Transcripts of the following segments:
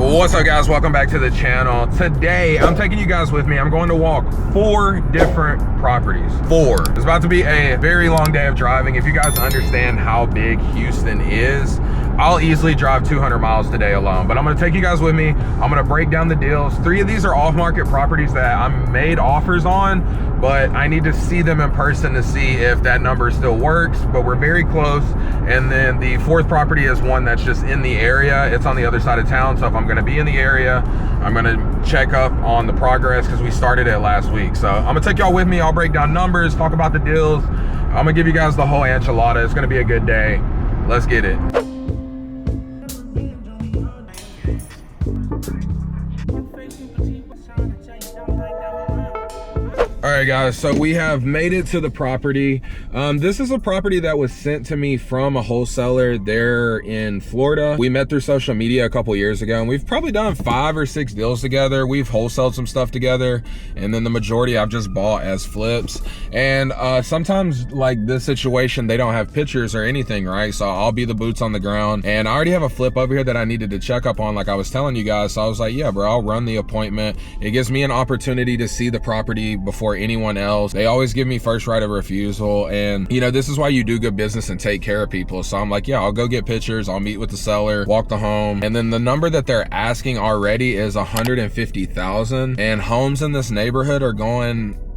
What's up, guys? Welcome back to the channel. Today I'm taking you guys with me. I'm going to walk 4 different properties. 4. It's about to be a very long day of driving. If you guys understand how big Houston is, I'll easily drive 200 miles today alone, but I'm gonna take you guys with me. I'm gonna break down the deals. 3 of these are off-market properties that I made offers on, but I need to see them in person to see if that number still works, but we're very close. And then the 4th property is one that's just in the area. It's on the other side of town, so if I'm gonna be in the area, I'm gonna check up on the progress because we started it last week. So I'm gonna take y'all with me. I'll break down numbers, talk about the deals. I'm gonna give you guys the whole enchilada. It's gonna be a good day. Let's get it. All right, guys, so we have made it to the property. This is a property that was sent to me from a wholesaler there in Florida. We met through social media a couple years ago, and we've probably done 5 or 6 deals together. We've wholesaled some stuff together, and then the majority I've just bought as flips. And sometimes, like this situation, they don't have pictures or anything, right? So I'll be the boots on the ground, and I already have a flip over here that I needed to check up on, like I was telling you guys. So I was like, yeah, bro, I'll run the appointment. It gives me an opportunity to see the property before anyone else. They always give me first right of refusal, and you know, this is why you do good business and take care of people. So I'm like, yeah, I'll go get pictures, I'll meet with the seller, walk the home. And then the number that they're asking already is 150,000, and homes in this neighborhood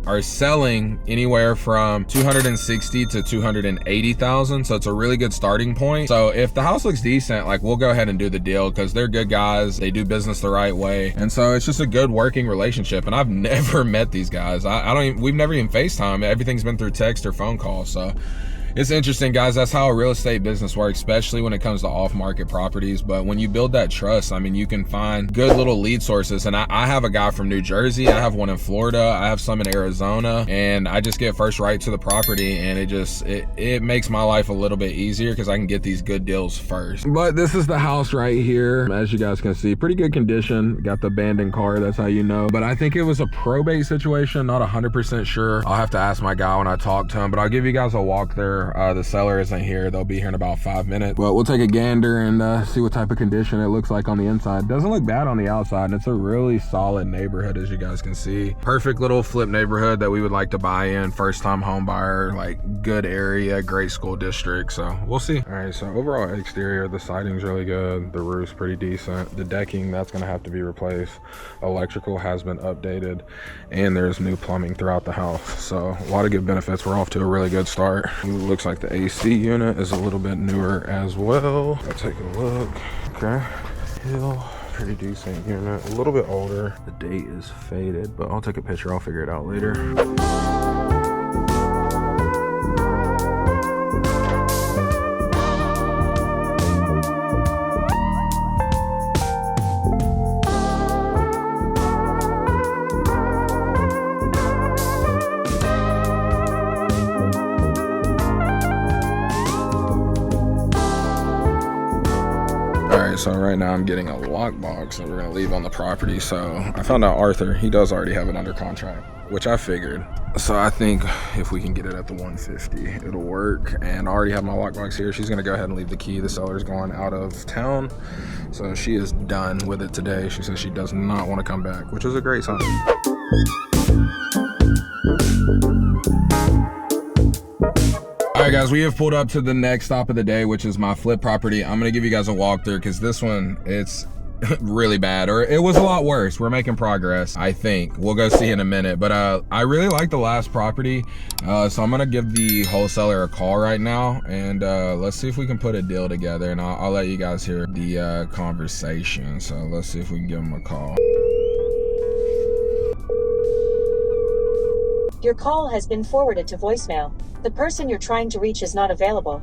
are selling anywhere from 260 to 280,000. So it's a really good starting point. So if the house looks decent, like, we'll go ahead and do the deal because they're good guys. They do business the right way. And so it's just a good working relationship. And I've never met these guys. We've never even FaceTime. Everything's been through text or phone call. So it's interesting, guys. That's how a real estate business works, especially when it comes to off-market properties. But when you build that trust, I mean, you can find good little lead sources. And I have a guy from New Jersey. I have one in Florida. I have some in Arizona. And I just get first right to the property. And it makes my life a little bit easier because I can get these good deals first. But this is the house right here. As you guys can see, pretty good condition. Got the abandoned car, that's how you know. But I think it was a probate situation. Not 100% sure. I'll have to ask my guy when I talk to him. But I'll give you guys a walk there. The seller isn't here. They'll be here in about 5 minutes. But we'll take a gander and see what type of condition it looks like on the inside. Doesn't look bad on the outside, and it's a really solid neighborhood, as you guys can see. Perfect little flip neighborhood that we would like to buy in. First time home buyer, like good area, great school district. So we'll see. All right, so overall exterior, the siding's really good. The roof's pretty decent. The decking, that's gonna have to be replaced. Electrical has been updated, and there's new plumbing throughout the house. So a lot of good benefits. We're off to a really good start. It looks like the AC unit is a little bit newer as well. I'll take a look. Okay, Hill, pretty decent unit. A little bit older. The date is faded, but I'll take a picture. I'll figure it out later. So right now I'm getting a lockbox that we're gonna leave on the property. So I found out Arthur, he does already have it under contract, which I figured. So I think if we can get it at the 150, it'll work. And I already have my lockbox here. She's gonna go ahead and leave the key. The seller's going out of town, so she is done with it today. She says she does not want to come back, which is a great sign. All right, guys, we have pulled up to the next stop of the day, which is my flip property. I'm gonna give you guys a walkthrough because this one, it's really bad, or it was a lot worse. We're making progress, I think. We'll go see in a minute, but I really like the last property, so I'm gonna give the wholesaler a call right now, and let's see if we can put a deal together, and I'll let you guys hear the conversation. So let's see if we can give him a call. Your call has been forwarded to voicemail. The person you're trying to reach is not available.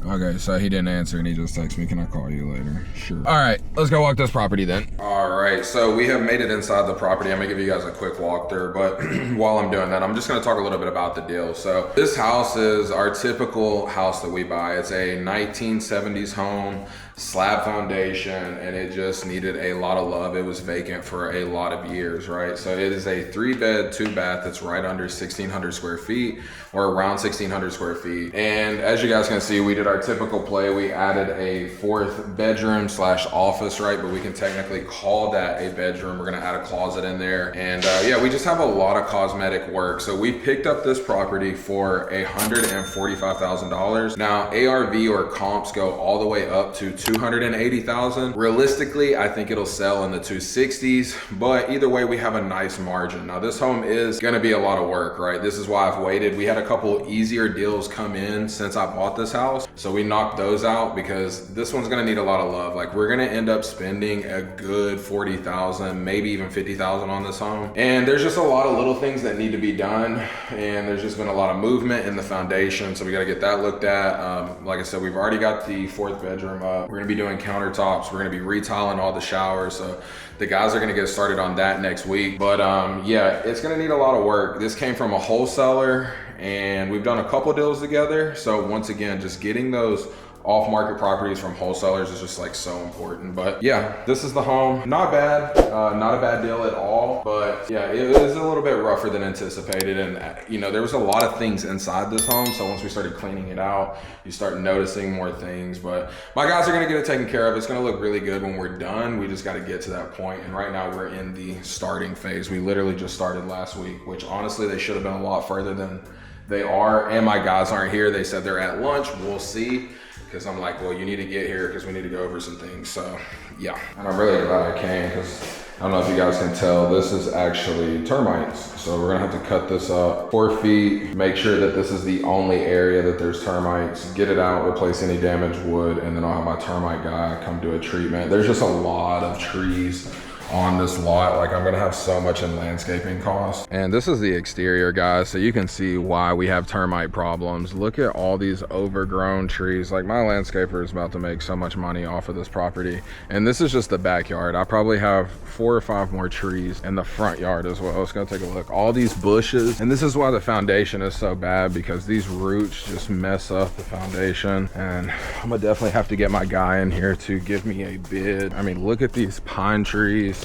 Okay, so he didn't answer and he just texted me, can I call you later? Sure. All right, let's go walk this property then. All right, so we have made it inside the property. I'm gonna give you guys a quick walkthrough, but while I'm doing that, I'm just gonna talk a little bit about the deal. So this house is our typical house that we buy. It's a 1970s home. slab foundation, and it just needed a lot of love. It was vacant for a lot of years, right? So it is a 3-bed, 2-bath that's right under 1,600 square feet, or around 1,600 square feet. And as you guys can see, we did our typical play. We added a 4th bedroom / office, right? But we can technically call that a bedroom. We're gonna add a closet in there. And yeah, we just have a lot of cosmetic work. So we picked up this property for $145,000. Now, ARV or comps go all the way up to $280,000. Realistically, I think it'll sell in the 260s, but either way, we have a nice margin. Now, this home is gonna be a lot of work, right? This is why I've waited. We had a couple easier deals come in since I bought this house, so we knocked those out because this one's gonna need a lot of love. Like, we're gonna end up spending a good $40,000, maybe even $50,000 on this home. And there's just a lot of little things that need to be done, and there's just been a lot of movement in the foundation, so we gotta get that looked at. Like I said, we've already got the 4th bedroom up. We're gonna be doing countertops. We're gonna be retiling all the showers, so the guys are gonna get started on that next week. But yeah, it's gonna need a lot of work. This came from a wholesaler, and we've done a couple deals together. So once again, just getting those off-market properties from wholesalers is just like so important. But yeah, this is the home. Not bad, not a bad deal at all. But yeah, it was a little bit rougher than anticipated. And you know, there was a lot of things inside this home. So once we started cleaning it out, you start noticing more things. But my guys are gonna get it taken care of. It's gonna look really good when we're done. We just gotta get to that point. And right now we're in the starting phase. We literally just started last week, which honestly, they should have been a lot further than they are. And my guys aren't here. They said they're at lunch. We'll see. Because I'm like, well, you need to get here because we need to go over some things. So yeah, and I'm really glad I came because I don't know if you guys can tell, this is actually termites. So we're gonna have to cut this up 4 feet, make sure that this is the only area that there's termites, get it out, replace any damaged wood, and then I'll have my termite guy come do a treatment. There's just a lot of trees on this lot. Like, I'm gonna have so much in landscaping costs. And this is the exterior, guys, so you can see why we have termite problems. Look at all these overgrown trees. Like, my landscaper is about to make so much money off of this property. And this is just the backyard. I probably have 4 or 5 more trees in the front yard as well. Let's go take a look. All these bushes, and this is why the foundation is so bad, because these roots just mess up the foundation. And I'm gonna definitely have to get my guy in here to give me a bid. I mean, look at these pine trees.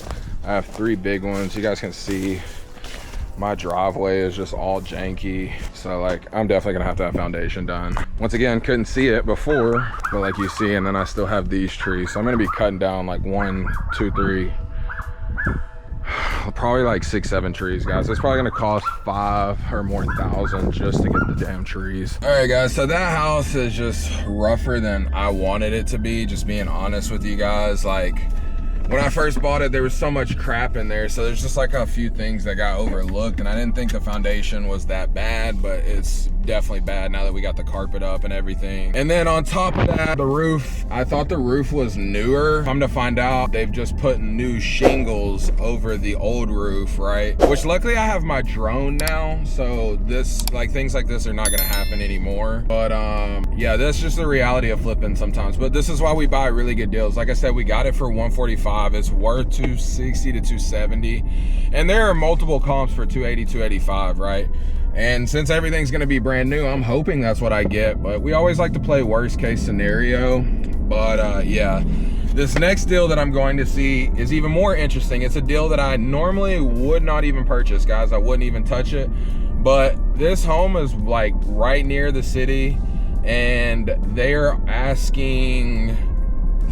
I have 3 big ones. You guys can see my driveway is just all janky. So like, I'm definitely gonna have to have foundation done. Once again, couldn't see it before, but like you see, and then I still have these trees. So I'm gonna be cutting down like 1, 2, 3, probably like 6, 7 trees, guys. It's probably gonna cost 5 or more thousand just to get the damn trees. All right, guys, so that house is just rougher than I wanted it to be, just being honest with you guys. Like, when I first bought it, there was so much crap in there, so there's just like a few things that got overlooked, and I didn't think the foundation was that bad, but it's definitely bad now that we got the carpet up and everything. And then on top of that, the roof, I thought the roof was newer. Come to find out, they've just put new shingles over the old roof, right? Which luckily I have my drone now, so this, like, things like this are not gonna happen anymore. But yeah, that's just the reality of flipping sometimes. But this is why we buy really good deals. Like I said, we got it for $145. It's worth $260 to $270, and there are multiple comps for $280, $285, right? And since everything's gonna be brand new, I'm hoping that's what I get, but we always like to play worst case scenario. But yeah, this next deal that I'm going to see is even more interesting. It's a deal that I normally would not even purchase, guys. I wouldn't even touch it, but this home is like right near the city, and they're asking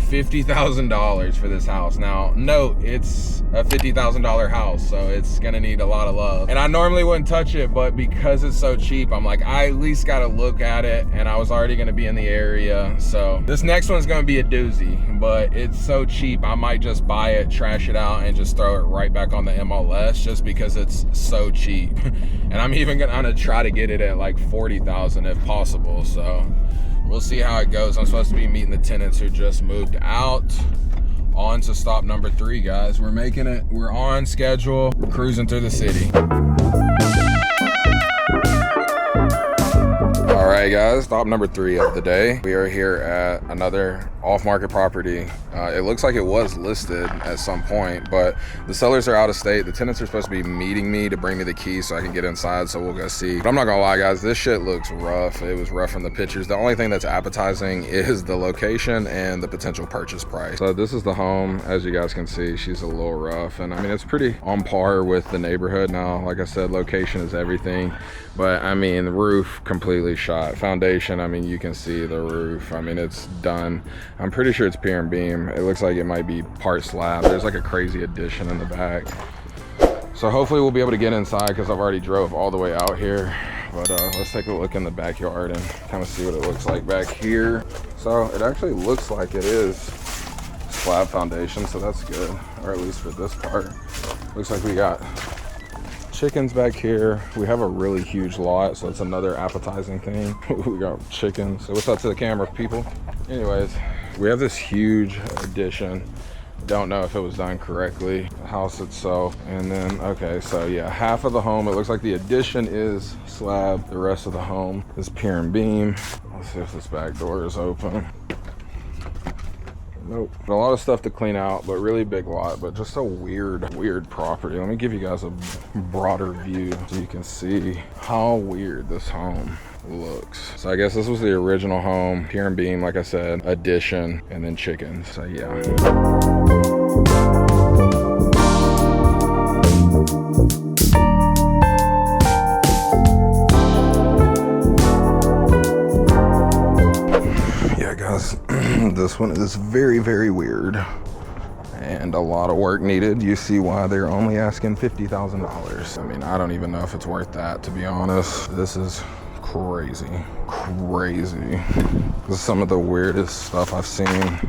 $50,000 for this house. Now, note, it's a $50,000 house, so it's gonna need a lot of love. And I normally wouldn't touch it, but because it's so cheap, I'm like, I at least gotta look at it, and I was already gonna be in the area. So this next one's gonna be a doozy, but it's so cheap, I might just buy it, trash it out, and just throw it right back on the MLS just because it's so cheap. And I'm even gonna try to get it at like $40,000 if possible. So we'll see how it goes. I'm supposed to be meeting the tenants who just moved out. On to stop number 3, guys. We're making it. We're on schedule. We're cruising through the city. All right, guys, stop number 3 of the day. We are here at another off-market property. It looks like it was listed at some point, but the sellers are out of state. The tenants are supposed to be meeting me to bring me the key so I can get inside, so we'll go see. But I'm not gonna lie, guys, this shit looks rough. It was rough from the pictures. The only thing that's appetizing is the location and the potential purchase price. So this is the home. As you guys can see, she's a little rough, and I mean, it's pretty on par with the neighborhood now. Like I said, location is everything, but I mean, the roof completely shot. Foundation, I mean, you can see the roof. I mean, it's done. I'm pretty sure it's pier and beam. It looks like it might be part slab. There's like a crazy addition in the back. So hopefully we'll be able to get inside because I've already drove all the way out here. But let's take a look in the backyard and kind of see what it looks like back here. So it actually looks like it is slab foundation, so that's good, or at least for this part. Looks like we got chickens back here. We have a really huge lot, so it's another appetizing thing. We got chickens. So what's up to the camera, people? Anyways, we have this huge addition. Don't know if it was done correctly. The house itself, and then, okay, so yeah, half of the home, it looks like the addition is slab. The rest of the home is pier and beam. Let's see if this back door is open. Nope. A lot of stuff to clean out, but really big lot, but just a weird property. Let me give you guys a broader view so you can see how weird this home looks. So I guess this was the original home, pier and beam, like I said, addition, and then chickens. So yeah. This one is very weird and a lot of work needed. You see why they're only asking $50,000. I mean, I don't even know if it's worth that, to be honest. This is crazy. This is some of the weirdest stuff I've seen.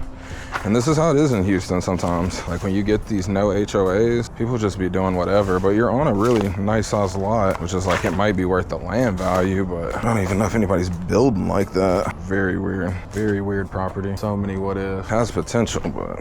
And this is how it is in Houston sometimes. Like when you get these no HOAs, people just be doing whatever, but you're on a really nice sized lot, which is like, it might be worth the land value, but I don't even know if anybody's building like that. Very weird property. So many what ifs. Has potential, but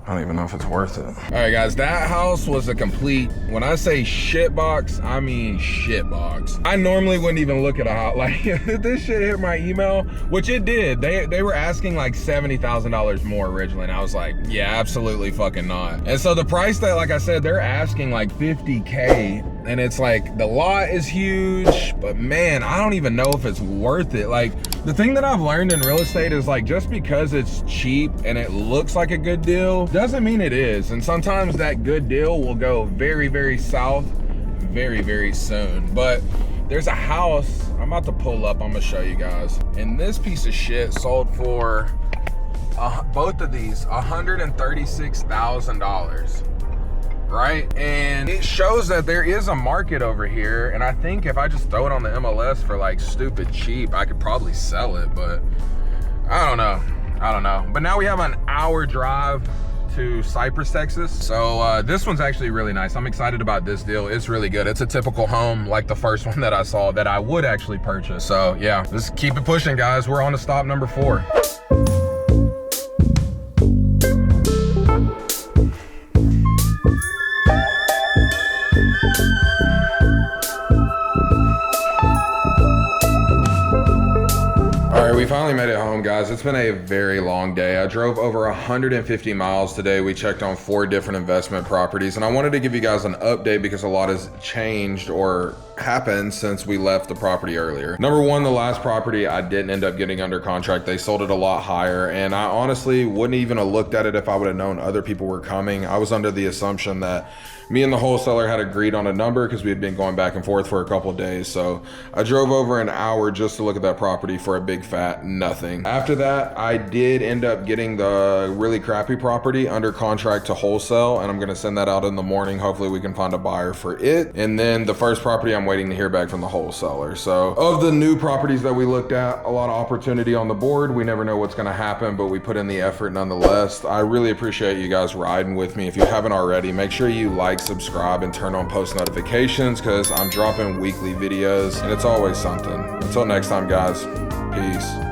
I don't even know if it's worth it. All right, guys, that house was a complete, when I say shit box, I mean shit box. I normally wouldn't even look at a house. Like, if this shit hit my email, which it did, they were asking like $70,000 more originally, and I was like, yeah, absolutely fucking not. And so the price that, like I said, they're asking like $50K, and it's like, the lot is huge, but man, I don't even know if it's worth it. Like, the thing that I've learned in real estate is like, just because it's cheap and it looks like a good deal, doesn't mean it is. And sometimes that good deal will go very south very soon. But there's a house I'm about to pull up, I'm gonna show you guys, and this piece of shit sold for both of these $136,000, right? And it shows that there is a market over here, and I think if I just throw it on the MLS for like stupid cheap, I could probably sell it, but I don't know. But now we have an hour drive to Cypress, Texas. So this one's actually really nice. I'm excited about this deal. It's really good. It's a typical home like the first one that I saw that I would actually purchase. So yeah, let's keep it pushing, guys. We're on to stop number 4. We finally made it home, guys. It's been a very long day. I drove over 150 miles today. We checked on 4 different investment properties, and I wanted to give you guys an update because a lot has changed or happened since we left the property earlier. Number 1, the last property I didn't end up getting under contract. They sold it a lot higher, and I honestly wouldn't even have looked at it if I would have known other people were coming. I was under the assumption that me and the wholesaler had agreed on a number because we had been going back and forth for a couple of days. So I drove over an hour just to look at that property for a big fat nothing. After that, I did end up getting the really crappy property under contract to wholesale, and I'm gonna send that out in the morning. Hopefully we can find a buyer for it. And then the first property, I'm waiting to hear back from the wholesaler. So of the new properties that we looked at, a lot of opportunity on the board. We never know what's gonna happen, but we put in the effort nonetheless. I really appreciate you guys riding with me. If you haven't already, make sure you like, subscribe, and turn on post notifications because I'm dropping weekly videos and it's always something. Until next time, guys, peace.